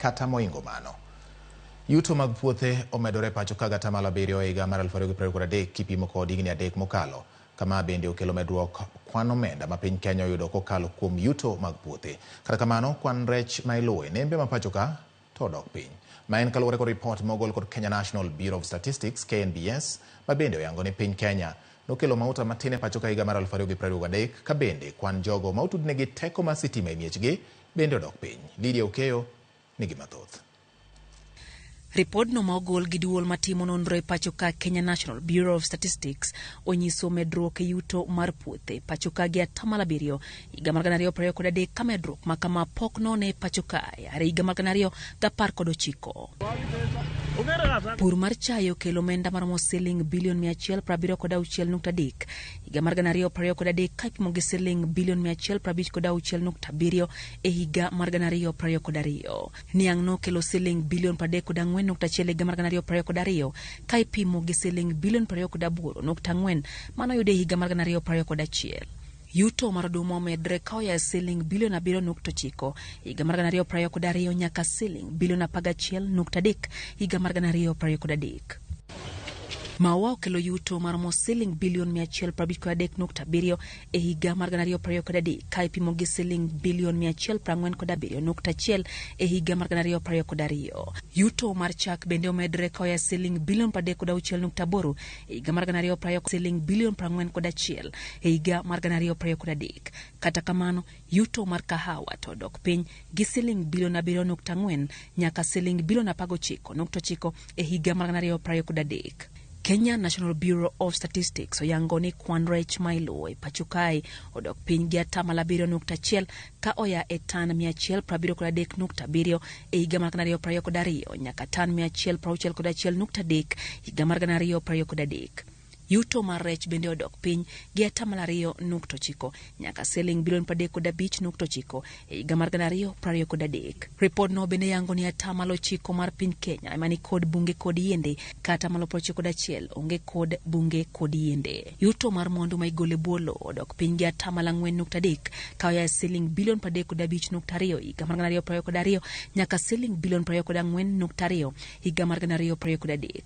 kata moingo mano. Yuto mag puothe omedore pacho ka gata malo 7 higa mar 2023 kipimo kod higni 3 mokalo. Kama bende okelo medruok kwan omenda ma piny Kenya oyudo kokalo kuom yuto mag puothe. Kata kamano, kwan rech ma iluwo e nembe ma pacho ka to odok piny. Ma en kaluwore kod report mogol kod Kenya National Bureau of Statistics (KNBS) ma bende oyango ni piny Kenya nokelo mauta matin e pacho ka higa mar 2023 ka bende kwan jogo ma otudnegi teko mar sitima e miechgi bende odok piny. Lydia Okeyo nigi mathoth. Ripodno ma ogol gi duol matimo nonro e pacho ka Kenya National Bureau of Statistics onyiso medruok e yuto mar puothe pacho ka gi 7% higa mar 2023 ka medruok ma kama pok none pacho ka higa mar 2019. Pur mar chayo kelo omenda maromo siling bilion 176.3 higa mar 2023 ka ipimo gi siling bilion 156.7 e higa mar 2022. Niang' no kelo siling bilion 34.1 higa mar 2022 ka ipimo gi siling bilion 28.4 mano yude higa mar 2021. Yuto mar oduma omedre ka oya siling bilion 7.9 higa mar 2022 nyaka siling bilion 11.3 higa mar 2023. Maua okelo yuto mar siling bilion 153.7 e higa mar 2023 ka ipimo gi siling bilion 147.1 e higa mar 2022. Yuto mar chak bende omedre ka oya siling bilion 36.8 e higa mar 2020 siling bilion 41 e higa mar 2023. Kata kamano, yuto mar kahawa to odok piny gi siling bilion 7.4 nyaka siling bilion 19.9 e higa mar 2023. Kenya National Bureau of Statistics oyango ni kwan rech ma iluwo e pacho kae odok piny gi 7.1 ka oya e tan 173.7 e higa mar 2022 nyaka tan 161.3 higa mar 2023. Yuto mar rech bende odok piny gi 2.9 nyaka siling bilion 35.9 e higa mar 2023. Report no bende yango ni 9% mar piny Kenya ema ni kod bunge kod yiende kata 91 onge kod bunge kod yiende. Yuto mar mwandu ma igole bwolo odok piny gi 4.3 ka oya siling bilion 35.2 higa mar 2022 nyaka siling bilion 24.2 higa mar 2023.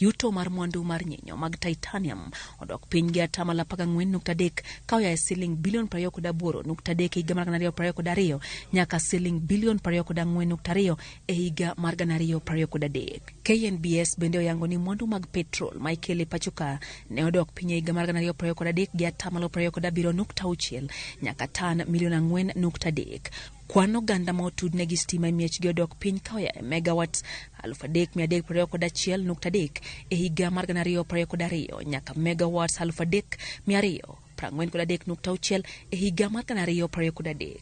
Yuto mar mwandu mar nyinyo mag titanium odok piny gi 14.3 ka oya siling bilion 28.3 higa mar 2022 nyaka siling bilion 24.2 e higa mar 2023. KNBS bende oyango ni mwandu mag petrol ma ikele pacho ka ne odok piny e higa mar 2023 gi 7.6 nyaka tan milion 4.3. Kwan oganda ma otudnegi stima e miechgi odok piny ka oya megawatts 3,321.3 e higa mar 2022 nyaka megawatts 3,243.6 e higa mar 2023.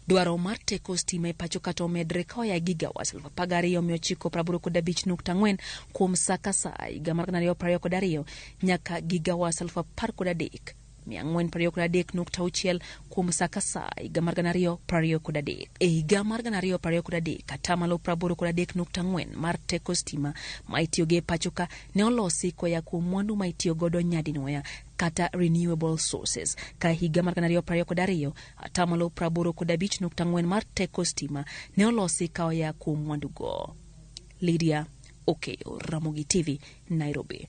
Dwaro mar teko stima e pacho kata omedre ka oya gigawatts 12,985.4 kuom saa ka saa higa mar 2022 nyaka gigawatts 13,423.6 kuom saa ka saa higa mar 2023. E higa mar 2023 atamalo 83.4 mar teko stima ma itiyogo e pacho ka ne olosi koya kuom mwandu ma itiyo godo nyadinwoya kata renewable sources. Ka higa mar 2022 atamalo 85.4 mar teko stima ne olosi ka oya kuom mwandu go. Lydia Okeyo, Ramogi TV, Nairobi.